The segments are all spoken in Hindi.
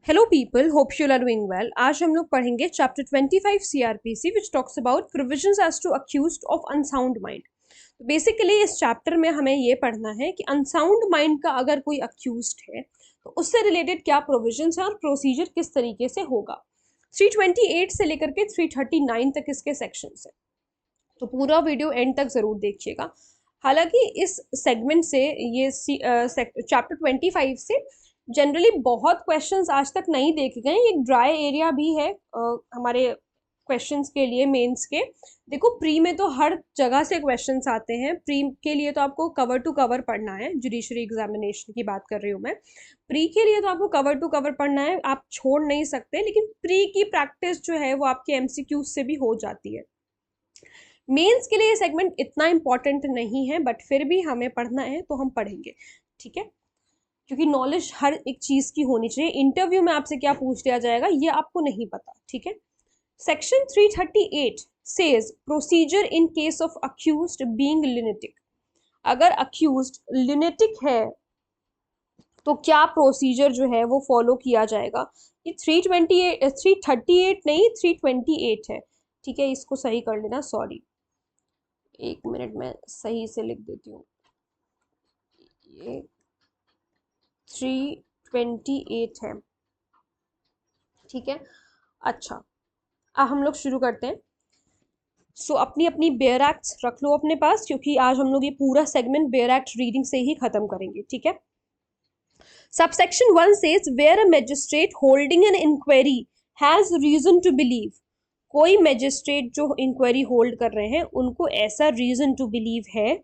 Hello people, hope you are doing well. आज हम लोग पढ़ेंगे chapter 25 CrPC which talks about provisions as to accused of unsound mind. तो बेसिकली इस चैप्टर में हमें ये पढ़ना है कि अनसाउंड माइंड का अगर कोई अक्यूज्ड है तो उससे रिलेटेड क्या प्रोविजंस है और प्रोसीजर किस तरीके से होगा। 328 से लेकर के 339 तक इसके सेक्शंस है, तो पूरा वीडियो एंड तक जरूर देखिएगा। हालांकि इस सेगमेंट से ये चैप्टर 25 से जनरली बहुत क्वेश्चंस आज तक नहीं देखे गए। एक ड्राई एरिया भी है हमारे क्वेश्चंस के लिए मेंस के। देखो, प्री में तो हर जगह से क्वेश्चंस आते हैं। प्री के लिए तो आपको कवर टू कवर पढ़ना है, जुडिशरी एग्जामिनेशन की बात कर रही हूँ मैं। प्री के लिए तो आपको कवर टू कवर पढ़ना है, आप छोड़ नहीं सकते। लेकिन प्री की प्रैक्टिस जो है वो आपके एमसीक्यू से भी हो जाती है। मेंस के लिए ये सेगमेंट इतना इंपॉर्टेंट नहीं है, बट फिर भी हमें पढ़ना है तो हम पढ़ेंगे, ठीक है, क्योंकि नॉलेज हर एक चीज की होनी चाहिए। इंटरव्यू में आपसे क्या पूछ लिया जाएगा ये आपको नहीं पता, ठीक है। Section 338 says procedure in case of accused being lunatic. अगर अक्यूज्ड लुनेटिक है तो क्या प्रोसीजर जो है वो फॉलो किया जाएगा। ये 338 नहीं 328 है, ठीक है। इसको सही कर लेना, सॉरी, एक मिनट में सही से लिख देती हूँ। ये 328 है, ठीक है। अच्छा, अब हम लोग शुरू करते हैं। अपनी अपनी बेयर एक्ट्स रख लो अपने पास, क्योंकि आज हम लोग ये पूरा सेगमेंट बेयर एक्ट रीडिंग से ही खत्म करेंगे, ठीक है। Subsection 1 says where a magistrate holding an inquiry has reason to believe. कोई मैजिस्ट्रेट जो इंक्वायरी होल्ड कर रहे हैं उनको ऐसा रीजन टू बिलीव है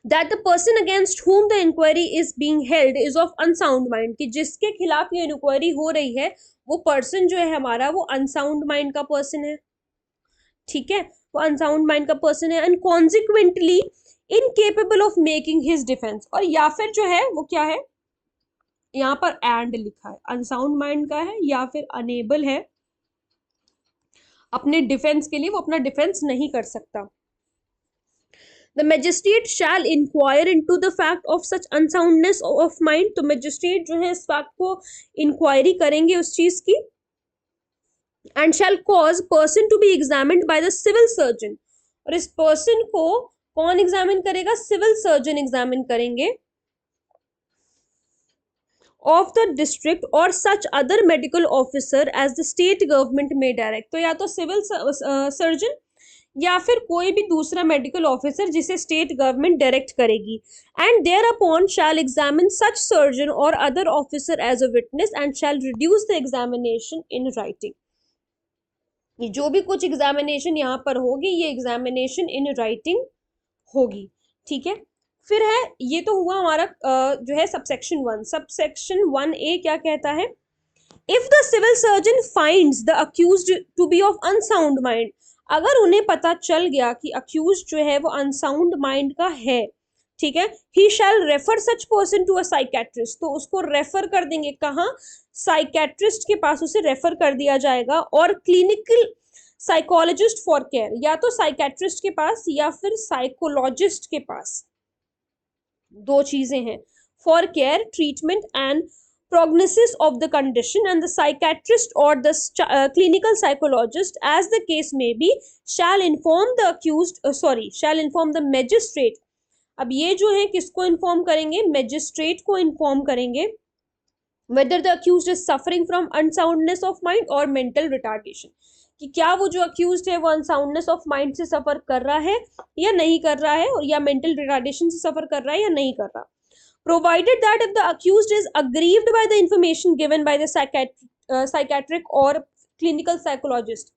that the person against whom the inquiry is being held is of unsound mind, कि जिसके खिलाफ ये इंक्वायरी हो रही है वो पर्सन जो है हमारा वो अनसाउंड माइंड का पर्सन है, ठीक है। वो अनसाउंड माइंड का पर्सन है and consequently incapable of making his defence. और या फिर जो है वो क्या है, यहाँ पर एंड लिखा है, अनसाउंड माइंड का है या फिर अनेबल है अपने डिफेंस के लिए, वो अपना डिफेंस नहीं कर सकता। The magistrate shall inquire into the fact of such unsoundness of mind। तो magistrate जो है इस फैक्ट को इंक्वायरी करेंगे उस चीज की। And shall cause person to be examined by the civil surgeon। और इस person को कौन एग्जामिन करेगा, सिविल सर्जन एग्जामिन करेंगे of the district or such other medical officer as the state government may direct। तो या तो सिविल सर्जन या फिर कोई भी दूसरा मेडिकल ऑफिसर जिसे स्टेट गवर्नमेंट डायरेक्ट करेगी। And thereupon shall examine such surgeon or other officer as a witness and shall reduce the examination in writing. ये जो भी कुछ एग्जामिनेशन यहाँ पर होगी ये एग्जामिनेशन इन राइटिंग होगी, ठीक है। फिर है, ये तो हुआ हमारा जो है सबसेक्शन 1। सबसेक्शन 1A क्या कहता है, if the civil surgeon finds the accused to be of unsound mind. अगर उन्हें पता चल गया कि अक्यूज जो है वो अनसाउंड माइंड का है, ठीक है, he shall refer such person to a psychiatrist. तो उसको रेफर कर देंगे कहाँ, साइकेट्रिस्ट के पास उसे रेफर कर दिया जाएगा। और क्लिनिकल साइकोलॉजिस्ट फॉर केयर, या तो साइकेट्रिस्ट के पास या फिर साइकोलॉजिस्ट के पास, दो चीजें हैं, for care treatment and prognosis of the condition, and the psychiatrist or the clinical psychologist as the case may be shall inform the shall inform the magistrate। अब ये जो है किसको इन्फॉर्म करेंगे, मैजिस्ट्रेट को इन्फॉर्म करेंगे whether the accused is suffering from unsoundness of mind or mental retardation, कि क्या वो जो अक्यूज्ड है वो अनसाउंडनेस ऑफ माइंड से सफर कर रहा है या नहीं कर रहा है, और या मेंटल रिटार्डेशन से सफर कर रहा है या नहीं कर रहा। Provided that if the accused is aggrieved by the information given by the psychiatric or clinical psychologist।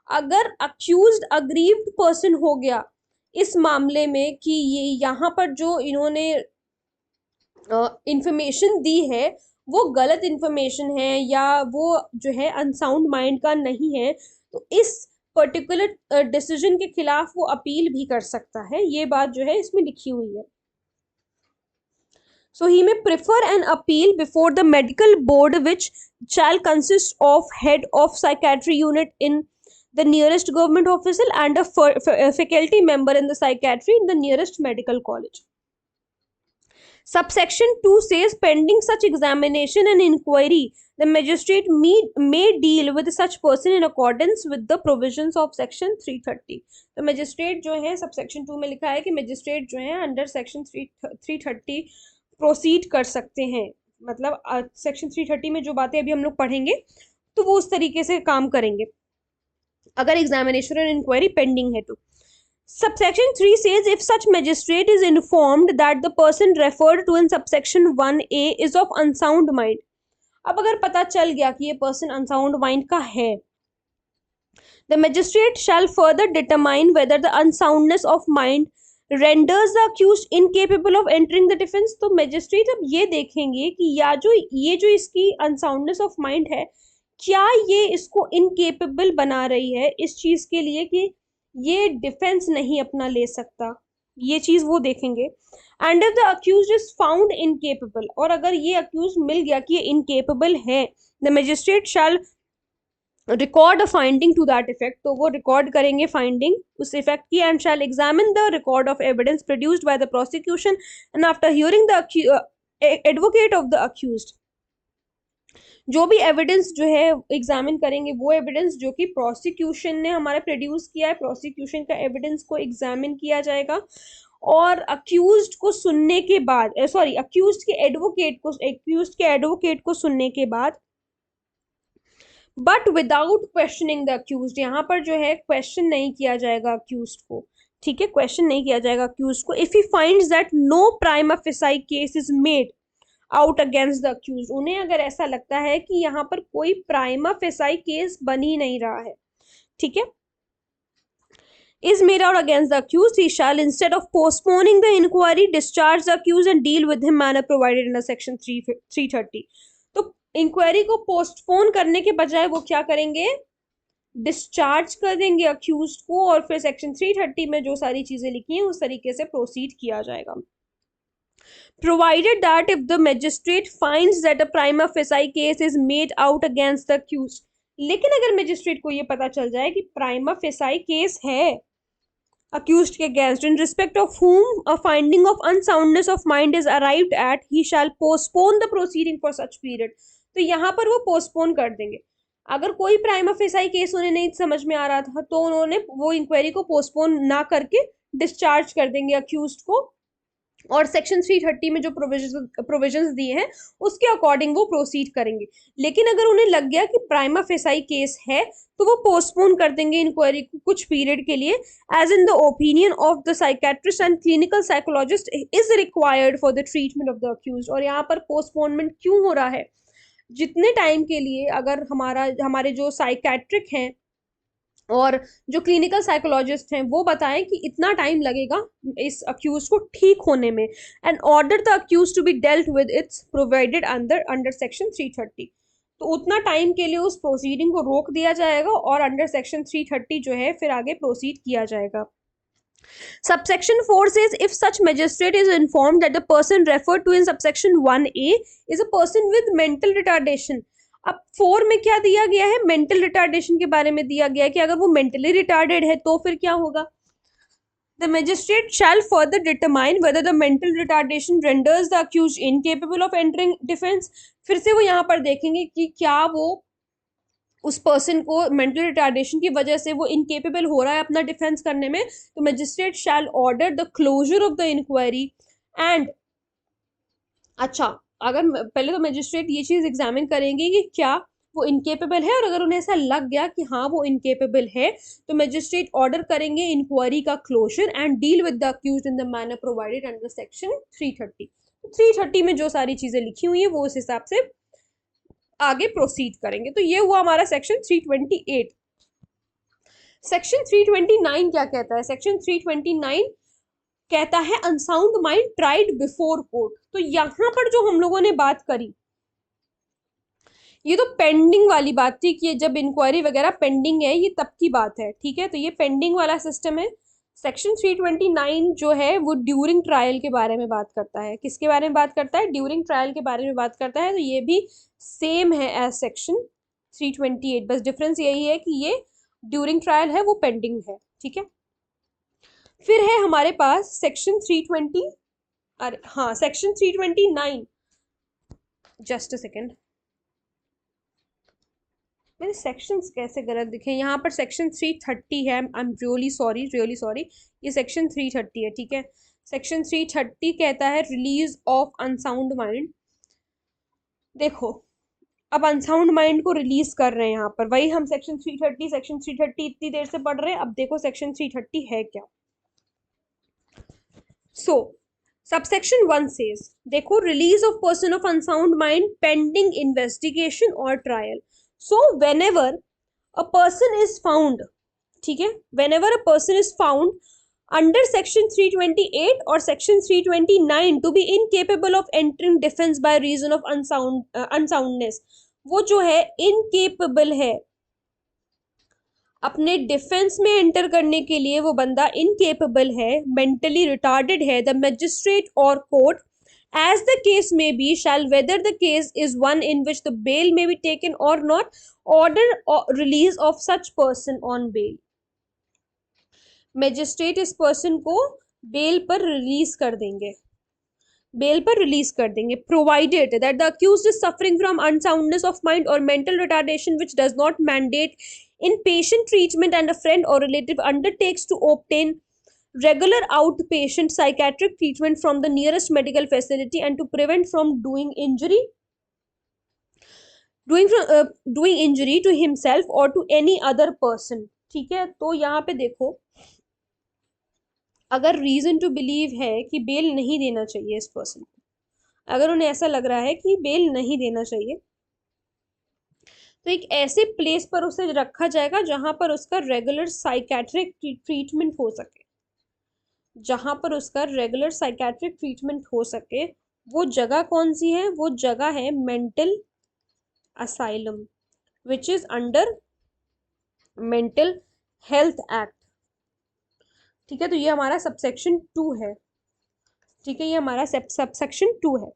अगर accused aggrieved person हो गया इस मामले में कि ये यहाँ पर जो इन्होंने इंफॉर्मेशन दी है वो गलत इंफॉर्मेशन है या वो जो है अनसाउंड माइंड का नहीं है, तो इस पर्टिकुलर डिसीजन के खिलाफ वो अपील भी कर सकता है। ये बात जो है इसमें लिखी हुई है। So he may prefer an appeal before the medical board, which shall consist of head of psychiatry unit in the nearest government office and a faculty member in the psychiatry in the nearest medical college। Subsection 2 says pending such examination and inquiry, the magistrate may deal with such person in accordance with the provisions of section 330. तो magistrate जो है subsection 2 में लिखा है कि magistrate जो है under section 330 proceed कर सकते हैं, मतलब section 330 में जो बातें अभी हम लोग पढ़ेंगे तो वो उस तरीके से काम करेंगे अगर examination और inquiry pending है तो। Subsection 3 says if such magistrate is informed that the person referred to in subsection 1A is of unsound mind, अब अगर पता चल गया कि ये person unsound mind का है, the magistrate shall further determine whether the unsoundness of mind renders the accused incapable of entering the defense। तो magistrate अब ये देखेंगे कि ये जो इसकी unsoundness of mind है, क्या ये इसको incapable बना रही है इस चीज के लिए कि ये डिफेंस नहीं अपना ले सकता, ये चीज वो देखेंगे। And if the accused is found incapable, और अगर ये अक्यूज मिल गया कि ये इनकेपेबल है, the magistrate shall record a finding to that effect, तो वो रिकॉर्ड करेंगे फाइंडिंग उस इफेक्ट की, and shall examine the record of evidence produced by the prosecution and after hearing the advocate of the accused, जो भी एविडेंस जो है एग्जामिन करेंगे वो एविडेंस जो कि प्रोसिक्यूशन ने हमारा प्रोड्यूस किया है, प्रोसिक्यूशन का एविडेंस को एग्जामिन किया जाएगा, और अक्यूज्ड को सुनने के बाद अक्यूज्ड के एडवोकेट को सुनने के बाद, but without questioning the accused, यहाँ पर जो है क्वेश्चन नहीं किया जाएगा अक्यूज्ड को, ठीक है, क्वेश्चन नहीं किया जाएगा अक्यूज्ड को। If he finds that no prima facie case is made out against the accuse, उन्हें अगर ऐसा लगता है कि यहाँ पर कोई प्राइमा फेसाई केस बन ही नहीं रहा है, ठीक है, is made out against the accused, he shall instead of postponing the inquiry discharge the accused and deal with him manner provided in section 330। तो इंक्वायरी को पोस्टपोन करने के बजाय वो क्या करेंगे, डिस्चार्ज कर देंगे अक्यूज्ड को, और फिर सेक्शन 330 में जो सारी चीजें लिखी हैं उस तरीके से प्रोसीड किया जाएगा। Provided that if the magistrate finds that a prima facie case is made out against the accused, लेकिन अगर मैजिस्ट्रेट को ये पता चल जाए कि प्राइमा फेसाई केस है accused के against, in respect of whom a finding of unsoundness of mind is arrived at, he shall postpone the proceeding for such period। तो यहाँ पर वो पोस्टपोन कर देंगे। अगर कोई प्राइमा फेसाई केस उन्हें नहीं समझ में आ रहा था तो उन्होंने वो इंक्वायरी को पोस्टपोन ना करके डिस्चार्ज कर देंगे अक्यूज्ड को, और सेक्शन 330 में जो प्रोविजंस दिए हैं उसके अकॉर्डिंग वो प्रोसीड करेंगे। लेकिन अगर उन्हें लग गया कि प्राइमा फेसाई केस है तो वो पोस्टपोन कर देंगे इंक्वायरी को कुछ पीरियड के लिए, as in the opinion of the psychiatrist and clinical psychologist is required for the treatment of the accused. और यहाँ पर पोस्टपोनमेंट क्यों हो रहा है, जितने टाइम के लिए अगर हमारे जो साइकेट्रिक हैं और जो क्लिनिकल साइकोलॉजिस्ट हैं वो बताएं कि इतना टाइम लगेगा इस अक्यूज को ठीक होने में, and order the accused to be dealt with its provided under section 330, तो उतना टाइम के लिए उस प्रोसीडिंग को रोक दिया जाएगा और अंडर सेक्शन 330 जो है फिर आगे प्रोसीड किया जाएगा। Subsection 4 says if such magistrate is informed that the person referred to in subsection 1A is a person with mental retardation, अब 4 में क्या दिया गया है, मेंटल रिटार्डेशन के बारे में दिया गया है कि अगर वो मेंटली रिटार्डेड है तो फिर क्या होगा, the magistrate shell further determine whether the mental retardation renders the accused incapable of entering defence. फिर से वो यहाँ पर देखेंगे कि क्या वो उस पर्सन को मेंटल रिटार्डेशन की वजह से वो इनकेपेबल हो रहा है अपना डिफेंस करने में, तो magistrate shall order the closure of the inquiry and, अच्छा अगर पहले तो मैजिस्ट्रेट ये चीज एग्जामिन करेंगे कि क्या वो इनकेपेबल है, और अगर उन्हें ऐसा लग गया कि हाँ वो इनकेपेबल है तो मैजिस्ट्रेट ऑर्डर करेंगे इंक्वायरी का closer and deal with the accused in the manner provided under section 330। 330 में जो सारी चीजें लिखी हुई है वो उस हिसाब से आगे प्रोसीड करेंगे। तो ये हुआ हमारा सेक्शन 328। सेक्शन 329 क्या कहता है, सेक्शन 329 कहता है unsound mind tried before court. तो यहां पर जो हम लोगों ने बात करी ये तो पेंडिंग वाली बात थी कि जब इंक्वायरी वगैरह पेंडिंग है, ये तब की बात है, ठीक है, तो ये पेंडिंग वाला सिस्टम है। सेक्शन 329 जो है वो ड्यूरिंग ट्रायल के बारे में बात करता है, किसके बारे में बात करता है, ड्यूरिंग ट्रायल के बारे में बात करता है। तो ये भी सेम है एज सेक्शन 328, बस डिफरेंस यही है कि ये ड्यूरिंग ट्रायल है, वो पेंडिंग है, ठीक है। फिर है हमारे पास सेक्शन 329 अरे हाँ, सेक्शन 329, जस्ट अ सेकेंड, मेरे सेक्शंस कैसे गलत दिखे यहाँ पर, सेक्शन 330 है, I am really sorry, really sorry, ये सेक्शन 330 है, ठीक है। सेक्शन 330 कहता है रिलीज ऑफ अनसाउंड माइंड। देखो, अब अनसाउंड माइंड को रिलीज कर रहे हैं यहाँ पर, वही हम सेक्शन 330 इतनी देर से पढ़ रहे हैं। अब देखो सेक्शन 330 है क्या। सो सबसेक्शन 1 सेज, देखो, release of person of unsound mind pending investigation or trial. So whenever a person is found, ठीक है, whenever a person is found under section 328 और section 329 to be incapable of entering defence by reason of unsoundness, वो जो है इनकेपेबल है अपने डिफेंस में एंटर करने के लिए, वो बंदा इनकेपेबल है, मेंटली रिटार्डेड है, the magistrate or court as the case may be shall, whether the case is one in which the bail may be taken or not, order or release of such person on bail। Magistrate इस पर्सन को बेल पर रिलीज कर देंगे, बेल पर रिलीज कर देंगे, provided that the accused is suffering from unsoundness of mind or mental retardation which does not mandate inpatient treatment and a friend or relative undertakes to obtain regular outpatient psychiatric treatment from the nearest medical facility and to prevent from doing injury to himself or to any other person। ठीक है, तो यहाँ पे देखो, अगर रीजन टू बिलीव है कि बेल नहीं देना चाहिए इस पर्सन को, अगर उन्हें ऐसा लग रहा है कि बेल नहीं देना चाहिए, तो एक ऐसे प्लेस पर उसे रखा जाएगा जहां पर उसका रेगुलर साइकेट्रिक ट्रीटमेंट हो सके, जहां पर उसका रेगुलर साइकेट्रिक ट्रीटमेंट हो सके। वो जगह कौन सी है, वो जगह है mental asylum which is under mental health act. ठीक है, तो ये हमारा सबसेक्शन 2 है, ठीक है, ये हमारा सबसेक्शन 2 है।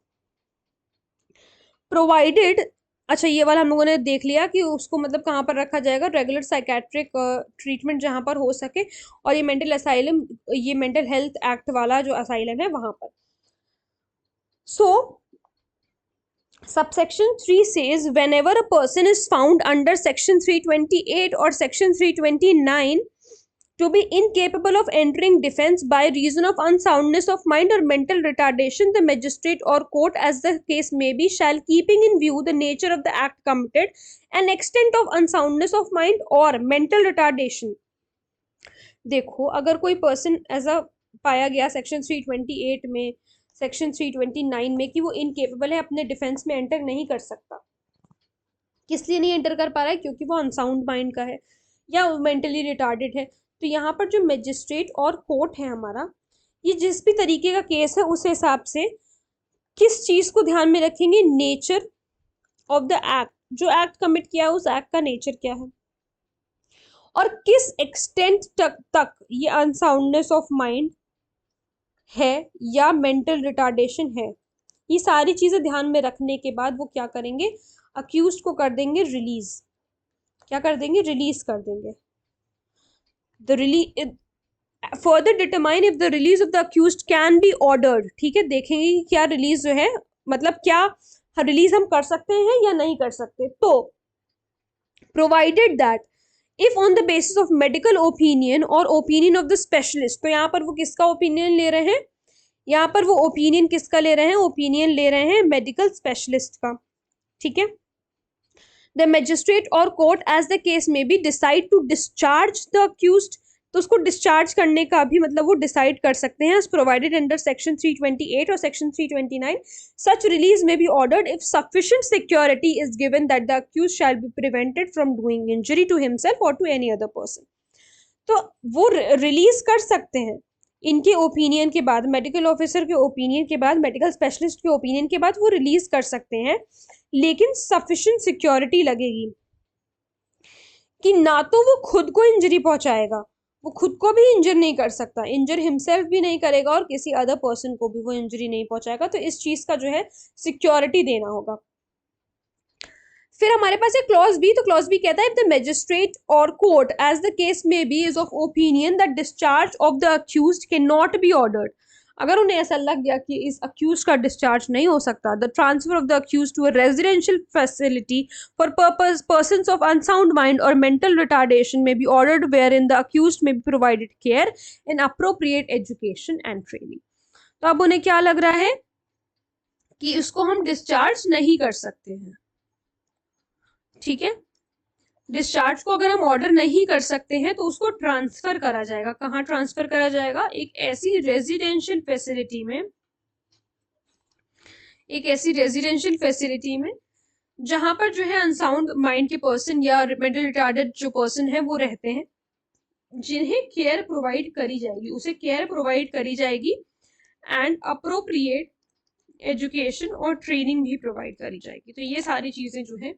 प्रोवाइडेड, अच्छा ये वाला हम लोगों ने देख लिया कि उसको मतलब कहाँ पर रखा जाएगा, रेगुलर साइकेट्रिक ट्रीटमेंट जहाँ पर हो सके, और ये मेंटल असाइलम, ये मेंटल हेल्थ एक्ट वाला जो असाइलम है वहां पर। सो subsection 3 says whenever a person is found under section 328 or section 329 to be incapable of entering defense by reason of unsoundness of mind or mental retardation, the magistrate or court as the case may be shall, keeping in view the nature of the act committed and extent of unsoundness of mind or mental retardation। देखो, अगर कोई पर्सन ऐसा पाया गया सेक्शन 328 में, सेक्शन 329 में, कि वो इनकेपेबल है, अपने डिफेंस में एंटर नहीं कर सकता, किस लिए नहीं एंटर कर पा रहा है, क्योंकि वो अनसाउंड माइंड का है या मेंटली रिटार्डेड है। तो यहाँ पर जो मजिस्ट्रेट और कोर्ट है हमारा, ये जिस भी तरीके का केस है उस हिसाब से किस चीज को ध्यान में रखेंगे, नेचर ऑफ द एक्ट, जो एक्ट कमिट किया है उस एक्ट का नेचर क्या है, और किस एक्सटेंट तक ये अनसाउंडनेस ऑफ माइंड है या मेंटल रिटार्डेशन है। ये सारी चीजें ध्यान में रखने के बाद वो क्या करेंगे, अक्यूज्ड को कर देंगे रिलीज, क्या कर देंगे, रिलीज कर देंगे। The release further determine if the release of the accused can be ordered. ठीक है, देखेंगे कि क्या रिलीज जो है, मतलब क्या रिलीज हम कर सकते हैं या नहीं कर सकते। तो provided that if on the basis of medical opinion और ओपिनियन ऑफ द स्पेशलिस्ट, तो यहाँ पर वो किसका ओपिनियन ले रहे हैं, यहाँ पर वो ओपिनियन किसका ले रहे हैं, ओपिनियन ले रहे हैं मेडिकल स्पेशलिस्ट का। ठीक है, the magistrate or court as the case may be decide to discharge the accused, तो उसको डिस्चार्ज करने का भी मतलब वो डिसाइड कर सकते हैं, प्रोवाइडेड अंडर सेक्शन 328 और section 329। Such release may be ordered if sufficient security is given that the accused shall be prevented from doing injury to himself or to any other person. तो वो रिलीज कर सकते हैं इनके ओपिनियन के बाद, मेडिकल ऑफिसर के ओपिनियन के बाद, मेडिकल स्पेशलिस्ट के ओपिनियन के बाद वो रिलीज कर सकते हैं, लेकिन सफिशिएंट सिक्योरिटी लगेगी कि ना तो वो खुद को इंजरी पहुंचाएगा, वो खुद को भी इंजर नहीं कर सकता, इंजर हिमसेल्फ भी नहीं करेगा और किसी अदर पर्सन को भी वो इंजरी नहीं पहुंचाएगा। तो इस चीज का जो है सिक्योरिटी देना होगा। फिर हमारे पास है क्लॉज बी, तो क्लॉज बी कहता है if the magistrate or court as the case may be is of opinion that discharge of the accused can not be ordered. अगर उन्हें ऐसा लग गया कि इस अक्यूज का डिस्चार्ज नहीं हो सकता, the transfer of the accused to a residential facility for persons of unsound mind or mental retardation may be ordered wherein the accused may be provided care in appropriate education and training. तो अब उन्हें क्या लग रहा है कि इसको हम डिस्चार्ज नहीं कर सकते हैं, ठीक है। डिस्चार्ज को अगर हम ऑर्डर नहीं कर सकते हैं तो उसको ट्रांसफर करा जाएगा। कहाँ ट्रांसफर करा जाएगा? एक ऐसी रेजिडेंशियल फैसिलिटी में जहां पर जो है अनसाउंड माइंड के पर्सन या मेंटल रिटार्डेड जो पर्सन है वो रहते हैं, जिन्हें केयर प्रोवाइड करी जाएगी, उसे केयर प्रोवाइड करी जाएगी एंड अप्रोप्रिएट एजुकेशन और ट्रेनिंग भी प्रोवाइड करी जाएगी। तो ये सारी चीजें जो है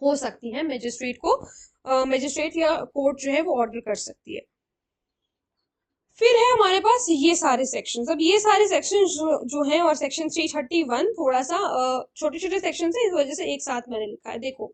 हो सकती हैं, मजिस्ट्रेट या कोर्ट जो है वो ऑर्डर कर सकती है। फिर है हमारे पास ये सारे सेक्शंस। अब ये सारे सेक्शंस जो हैं और सेक्शन 331 थोड़ा सा छोटे छोटे सेक्शन है, इस वजह से एक साथ मैंने लिखा है। देखो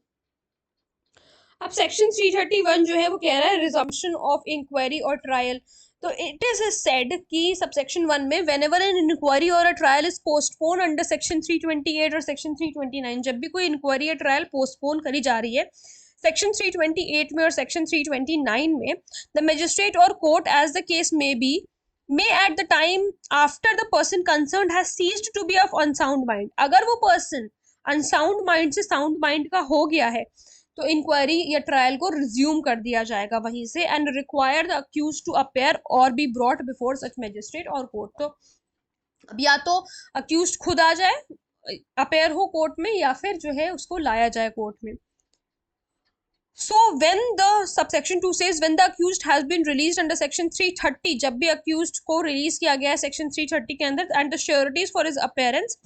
अब सेक्शन 331 जो है वो कह रहा है रिजम्पशन ऑफ इंक्वायरी और ट्रायल। तो इट इज सेड कि सबसेक्शन 1 में व्हेनेवर एन इंक्वायरी और a trial is postpone under section 328 और सेक्शन 329, जब भी कोई इंक्वायरी या ट्रायल पोस्टपोन करी जा रही है सेक्शन 328 में और सेक्शन 329 में, the magistrate or court as the case may be may at the time after the person concerned has ceased to be of unsound mind, अगर वो पर्सन अनसाउंड माइंड से साउंड माइंड का हो गया है तो इंक्वायरी या ट्रायल को रिज्यूम कर दिया जाएगा वहीं से, and require the accused to appear or be brought before such magistrate or court. तो अब या तो अक्यूज खुद आ जाए, अपेयर हो कोर्ट में, या फिर जो है उसको लाया जाए कोर्ट में। So when the subsection 2 says when the accused has been released under section 330, जब भी accused को release किया गया है section 330 के अंदर, and the sureties for his appearance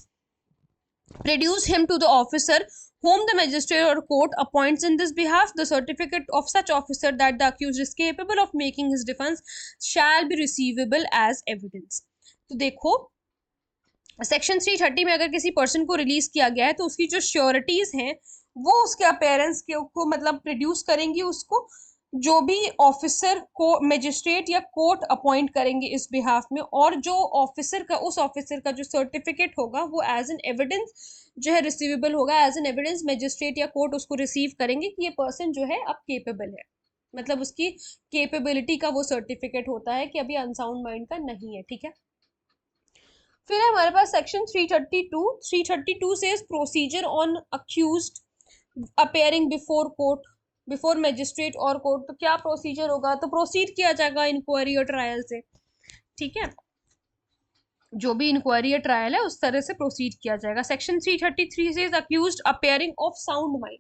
reduce him to the officer whom the magistrate or court appoints in this behalf, the certificate of such officer that the accused is capable of making his defense shall be receivable as evidence। तो देखो सेक्शन 330 में अगर किसी पर्सन को रिलीज किया गया है तो उसकी जो श्योरिटीज हैं वो उसके अपेयरेंस को मतलब प्रोड्यूस करेंगी उसको, जो भी ऑफिसर को मजिस्ट्रेट या कोर्ट अपॉइंट करेंगे इस बिहाफ में, और जो ऑफिसर का उस ऑफिसर का जो सर्टिफिकेट होगा वो एज एन एविडेंस जो है रिसीवेबल होगा, एज एन एविडेंस मजिस्ट्रेट या कोर्ट उसको रिसीव करेंगे कि ये पर्सन जो है अब केपेबल है, मतलब उसकी केपेबिलिटी का वो सर्टिफिकेट होता है कि अभी अनसाउंड माइंड का नहीं है, ठीक है। फिर है हमारे पास सेक्शन 332 से procedure on accused appearing before court, before magistrate or court. तो क्या प्रोसीजर होगा? तो प्रोसीड किया जाएगा इंक्वायरी और ट्रायल से, ठीक है, जो भी इंक्वायरी या ट्रायल है उस तरह से प्रोसीड किया जाएगा। सेक्शन 333 से accused appearing of sound mind.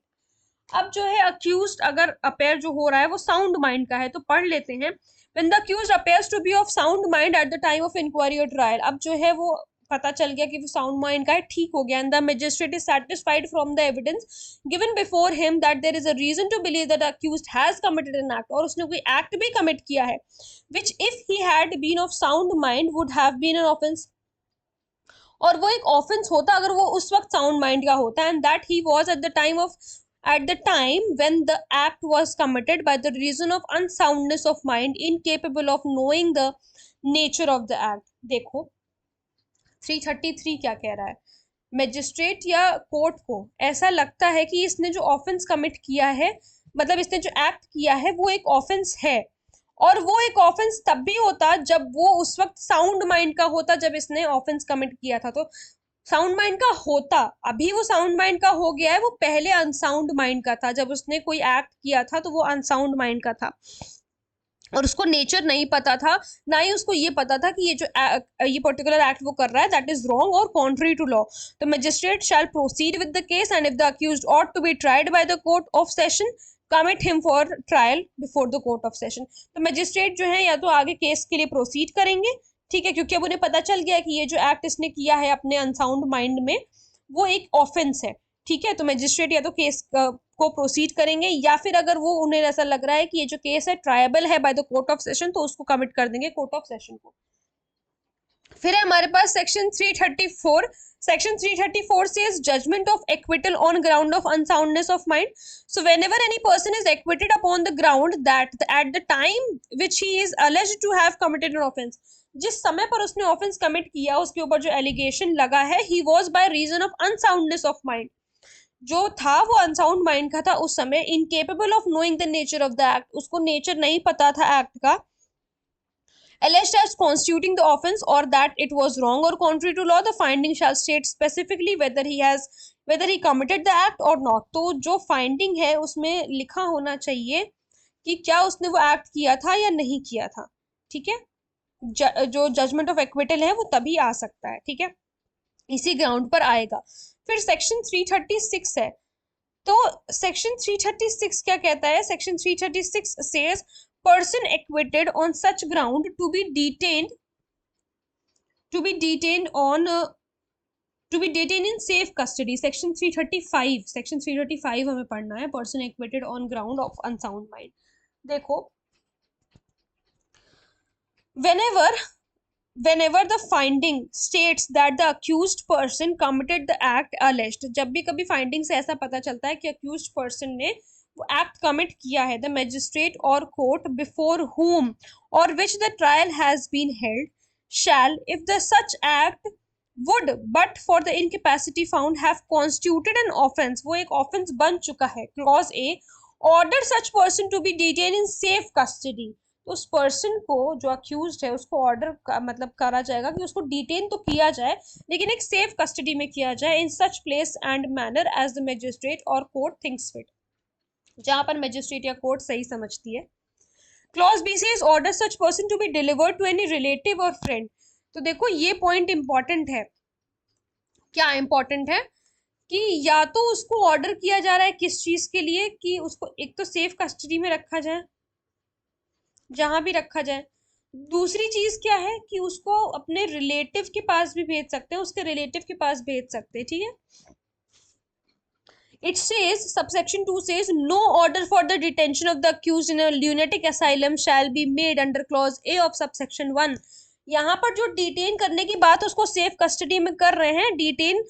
अब जो है अक्यूज्ड अगर अपेयर जो हो रहा है वो साउंड माइंड का है, तो पढ़ लेते हैं। When the accused appears to be of sound mind at the time of inquiry or trial, अब जो है वो पता चल गया कि वो साउंड माइंड का है, ठीक हो गया, and the magistrate is satisfied from the evidence given before him that there is a reason to believe that the accused has committed an act, और उसने कोई एक्ट भी कमिट किया है which if he had been of sound mind would have been an offense, और वो एक ऑफेंस होता अगर वो उस वक्त साउंड माइंड का होता, and that he was at the time when the act was committed by the reason of unsoundness of mind incapable of knowing the nature of the act। देखो 333 क्या कह रहा है, मजिस्ट्रेट या कोर्ट को ऐसा लगता है कि इसने जो ऑफेंस कमिट किया है, मतलब इसने जो एक्ट किया है वो एक ऑफेंस है, और वो एक ऑफेंस तब भी होता जब वो उस वक्त साउंड माइंड का होता, जब इसने ऑफेंस कमिट किया था। तो साउंड माइंड का होता, अभी वो साउंड माइंड का हो गया है, वो पहले अनसाउंड माइंड का था, जब उसने कोई एक्ट किया था तो वो अनसाउंड माइंड का था और उसको नेचर नहीं पता था, ना ही उसको ये पता था कि ये पर्टिकुलर एक्ट वो कर रहा है दैट इज रॉन्ग और कॉन्ट्री टू लॉ। तो magistrate shall proceed with the case and if the accused ought to be tried by the court of session commit him for trial before the court of session. तो मजिस्ट्रेट जो है या तो आगे केस के लिए प्रोसीड करेंगे, ठीक है, क्योंकि अब उन्हें पता चल गया कि ये जो एक्ट इसने किया है अपने अनसाउंड माइंड में वो एक ऑफेंस है, ठीक है। तो मजिस्ट्रेट या तो केस को प्रोसीड करेंगे, या फिर अगर वो उन्हें ऐसा लग रहा है कि ये जो केस है ट्रायबल है bye the court of session तो उसको कमिट कर देंगे कोर्ट ऑफ सेशन को। फिर है हमारे पास section 334। Section 334 says judgment of acquittal on ground of unsoundness of mind. So whenever any person is acquitted upon the ground that at the time which he is alleged to have committed an offense, जिस समय पर उसने ऑफेंस कमिट किया, उसके ऊपर जो एलिगेशन लगा है, he was by reason of unsoundness of mind, जो था वो अनसाउंड माइंड का था उस समय, incapable of knowing the nature of the act, उसको नेचर नहीं पता था एक्ट का, alleged as constituting the offense, or that it was wrong or contrary to law, the finding shall state specifically whether he committed the act or not. तो जो finding है उसमें लिखा होना चाहिए कि क्या उसने वो एक्ट किया था या नहीं किया था, ठीक है। जो जजमेंट ऑफ एक्विटल है वो तभी आ सकता है, ठीक है, इसी ग्राउंड पर आएगा। फिर सेक्शन 336 है, तो सेक्शन 336 क्या कहता है? Section 336 says person acquitted on such ground to be detained in safe custody. section 335 हमें पढ़ना है, person acquitted on ground of unsound mind। देखो, whenever the finding states that the accused person committed the act alleged, जब भी कभी finding से ऐसा पता चलता है कि accused person ने वो एक्ट कमिट किया है, the magistrate or court before whom or which the trial has been held shall, if the such act would but for the incapacity found have constituted an offence, वो एक offence बन चुका है, clause A, order such person to be detained in safe custody, तो उस पर्सन को जो अक्यूज्ड है उसको ऑर्डर मतलब करा जाएगा कि उसको डिटेन तो किया जाए लेकिन एक सेफ कस्टडी में किया जाए, in such place and manner as the magistrate or court thinks fit, जहां पर मैजिस्ट्रेट या कोर्ट सही समझती है। Clause B says order such person to be delivered to any relative or friend. तो देखो ये पॉइंट इंपॉर्टेंट है, क्या इंपॉर्टेंट है कि या तो उसको ऑर्डर किया जा रहा है किस चीज के लिए, कि उसको एक तो सेफ कस्टडी में रखा जाए, जहां भी रखा जाए, दूसरी चीज क्या है कि उसको अपने रिलेटिव के पास भी भेज सकते हैं, उसके रिलेटिव के पास भेज सकते हैं, ठीक है। It says, subsection 2 says, no order for the detention of the accused in a lunatic asylum shall be made under clause A of subsection 1। यहाँ पर जो डिटेन करने की बात उसको सेफ कस्टडी में कर रहे हैं, डिटेन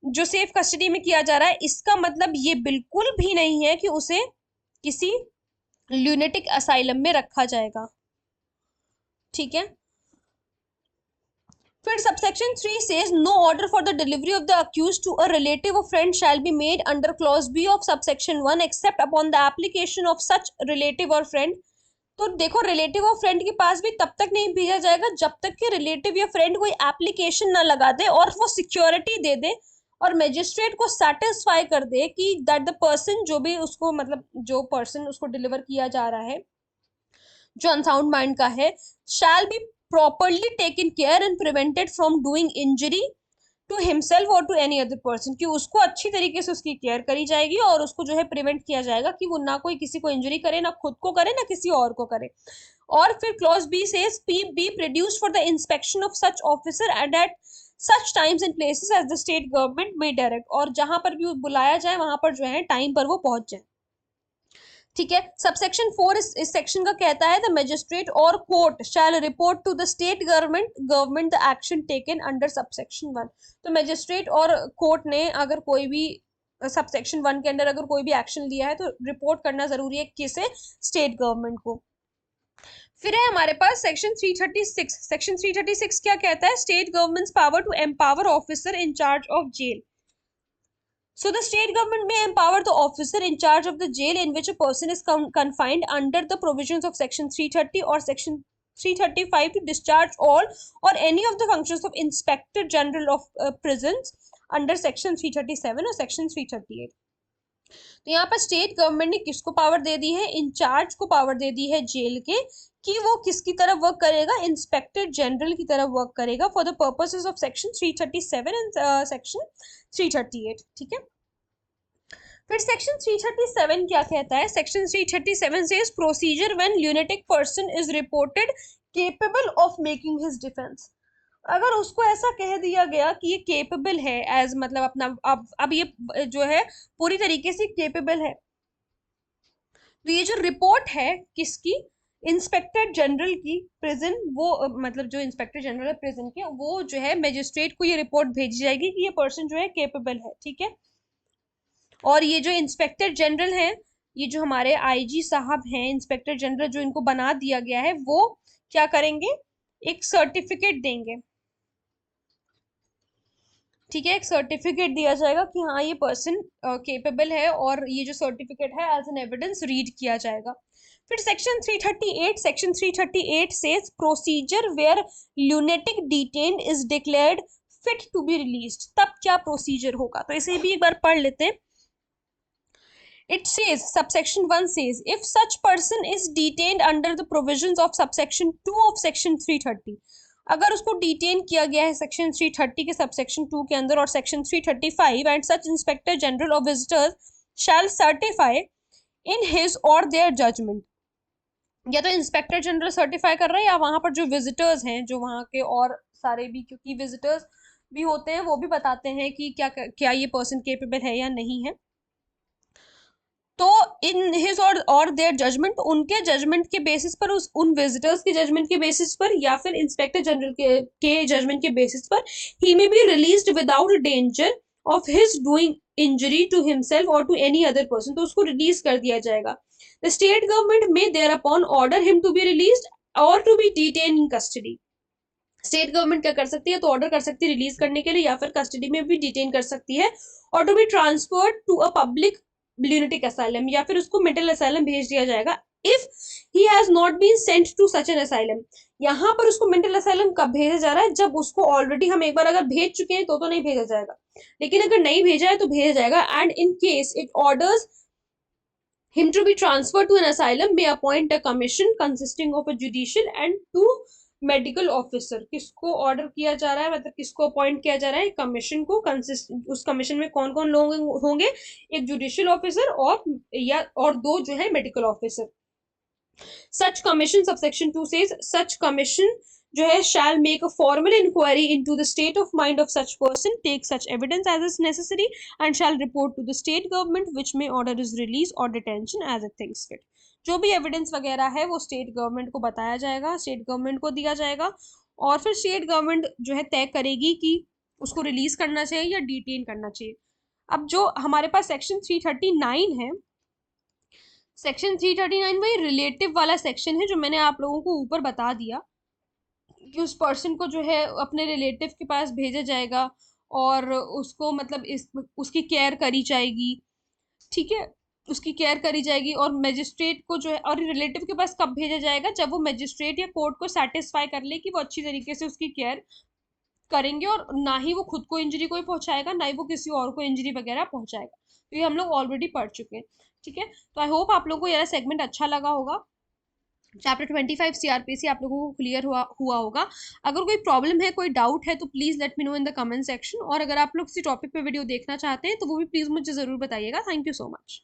जो सेफ कस्टडी में किया जा रहा है, इसका मतलब ये बिल्कुल भी नहीं है कि उसे किसी ल्यूनेटिक असाइलम में रखा जाएगा, ठीक है। फिर subsection 3 says no order for the delivery of the accused to a relative or friend shall be made under clause B of subsection 1 except upon the application of such relative or friend। तो देखो, रिलेटिव और फ्रेंड के पास भी तब तक नहीं भेजा जाएगा जब तक कि रिलेटिव या फ्रेंड कोई एप्लीकेशन ना लगा दे और वो सिक्योरिटी दे दे और मैजिस्ट्रेट को सेटिस्फाई कर दे कि दैट द पर्सन, जो भी उसको मतलब जो पर्सन उसको डिलीवर किया जा रहा है जो अनसाउंड माइंड का है, shall be properly taken care and prevented from doing injury to himself or to any other person, कि उसको अच्छी तरीके से उसकी केयर करी जाएगी और उसको जो है प्रिवेंट किया जाएगा कि वो ना कोई किसी को इंजरी करे, ना खुद को करे, ना किसी और को करे। और फिर clause B says B produced for the inspection of such officer and at such times and places as the state government may direct, और जहां पर भी बुलाया जाए वहां पर जो है टाइम पर वो पहुंच जाए, ठीक है। सबसेक्शन 4 इस सेक्शन का कहता है the magistrate or court shall report to the state government the action taken under subsection 1। तो मैजिस्ट्रेट और कोर्ट ने अगर कोई भी सबसेक्शन 1 के अंदर अगर कोई भी एक्शन लिया है तो रिपोर्ट करना जरूरी है, किसे? स्टेट गवर्नमेंट को। फिर है हमारे पास सेक्शन 336। सेक्शन 336 क्या कहता है? State government's power to empower officer in charge of jail. So the state government may empower the officer in charge of the jail in which a person is confined under the provisions of section 330 or section 335 to discharge all or any of the functions of inspector general of prisons under section 337 or section 338। तो यहाँ पर स्टेट गवर्नमेंट ने किसको पावर दे दी है? इंचार्ज को पावर दे दी है जेल के, कि वो किसकी तरफ वर्क करेगा? इंस्पेक्टर जनरल की तरफ वर्क करेगा for the purposes of section 337 and section 338, ठीक है। फिर सेक्शन 337 क्या कहता है? Section 337 says procedure when lunatic person is reported capable of making his defence. अगर उसको ऐसा कह दिया गया कि ये केपेबल है एज मतलब अपना अब ये जो है पूरी तरीके से केपेबल है, तो ये जो रिपोर्ट है किसकी? इंस्पेक्टर जनरल की प्रिजन, वो मतलब जो इंस्पेक्टर जनरल है प्रिजन के, वो जो है मैजिस्ट्रेट को ये रिपोर्ट भेजी जाएगी कि ये पर्सन जो है केपेबल है, ठीक है। और ये जो इंस्पेक्टर जनरल है, ये जो हमारे आईजी साहब हैं, इंस्पेक्टर जनरल जो इनको बना दिया गया है, वो क्या करेंगे? एक सर्टिफिकेट देंगे, ठीक है, एक सर्टिफिकेट दिया जाएगा कि हाँ ये पर्सन केपेबल है, और ये जो सर्टिफिकेट है एज एन एविडेंस रीड किया जाएगा। फिर section 338 says procedure where lunatic detained is declared fit to be released. तब क्या प्रोसीजर होगा, तो इसे भी एक बार पढ़ लेते हैं। It says, subsection 1 says, if such person is detained under the provisions of subsection 2 of section 330, अगर उसको डिटेन किया गया है सेक्शन 330 के सबसेक्शन 2 के अंदर और section 335, and such inspector general of visitors shall certify in his or their judgment, या तो इंस्पेक्टर जनरल सर्टिफाई कर रहा है या वहां पर जो विजिटर्स हैं, जो वहां के और सारे भी, क्योंकि विजिटर्स भी होते हैं, वो भी बताते हैं कि क्या क्या ये पर्सन केपेबल है या नहीं है। तो इन हिज और देयर जजमेंट, उनके जजमेंट के बेसिस पर, उन विजिटर्स के जजमेंट के बेसिस पर, या फिर इंस्पेक्टर जनरल के जजमेंट के बेसिस पर, he may be released without danger of his doing injury to himself or to any other person, तो उसको रिलीज कर दिया जाएगा। The state government may thereupon order him to be released or to be detained in custody. State government क्या कर सकती है, तो ऑर्डर कर सकती है रिलीज करने के लिए, या फिर कस्टडी में भी डिटेन कर सकती है, और to be transferred to a public lunatic asylum, या फिर उसको मेंटल asylum भेज दिया जाएगा if he has not been sent to such an asylum। यहाँ पर उसको मेंटल asylum कब भेजा जा रहा है, जब उसको ऑलरेडी हम एक बार अगर भेज चुके हैं तो नहीं भेजा जाएगा, लेकिन अगर नहीं भेजा है तो भेजा जाएगा। And in case it orders him to be transferred to an asylum may appoint a commission consisting of a judicial and two medical officer. किसको ऑर्डर किया जा रहा है, मतलब किसको अपॉइंट किया जा रहा है, कमीशन को। उस कमीशन में कौन कौन लोग होंगे, एक जुडिशियल ऑफिसर और दो जो है medical officer. Such commission subsection 2 says such commission जो है shall make a formal inquiry into the state of mind of such person, take such evidence as is necessary and shall report to the state government which may order is release or detention as it thinks fit. जो भी एविडेंस वगैरह है वो स्टेट गवर्नमेंट को बताया जाएगा, स्टेट गवर्नमेंट को दिया जाएगा, और फिर स्टेट गवर्नमेंट जो है तय करेगी कि उसको रिलीज करना चाहिए या डिटेन करना चाहिए। अब जो हमारे पास सेक्शन 339 है, सेक्शन 339 वही रिलेटिव वाला सेक्शन है जो मैंने आप लोगों को ऊपर बता दिया, कि उस पर्सन को जो है अपने रिलेटिव के पास भेजा जाएगा और उसको मतलब उसकी केयर करी जाएगी, ठीक है, उसकी केयर करी जाएगी। और मजिस्ट्रेट को जो है, और रिलेटिव के पास कब भेजा जाएगा, जब वो मजिस्ट्रेट या कोर्ट को सेटिस्फाई कर ले कि वो अच्छी तरीके से उसकी केयर करेंगे, और ना ही वो खुद को इंजरी कोई पहुंचाएगा, ना ही वो किसी और को इंजरी वगैरह पहुंचाएगा। तो ये हम लोग ऑलरेडी पढ़ चुके हैं, ठीक है। तो आई होप आप लोगों को यह सेगमेंट अच्छा लगा होगा। चैप्टर 25 सीआरपीसी आप लोगों को क्लियर हुआ होगा। अगर कोई प्रॉब्लम है, कोई डाउट है, तो please let me know in the comment section, और अगर आप लोग किसी टॉपिक पे वीडियो देखना चाहते हैं तो वो भी प्लीज मुझे जरूर बताइएगा। Thank you so much.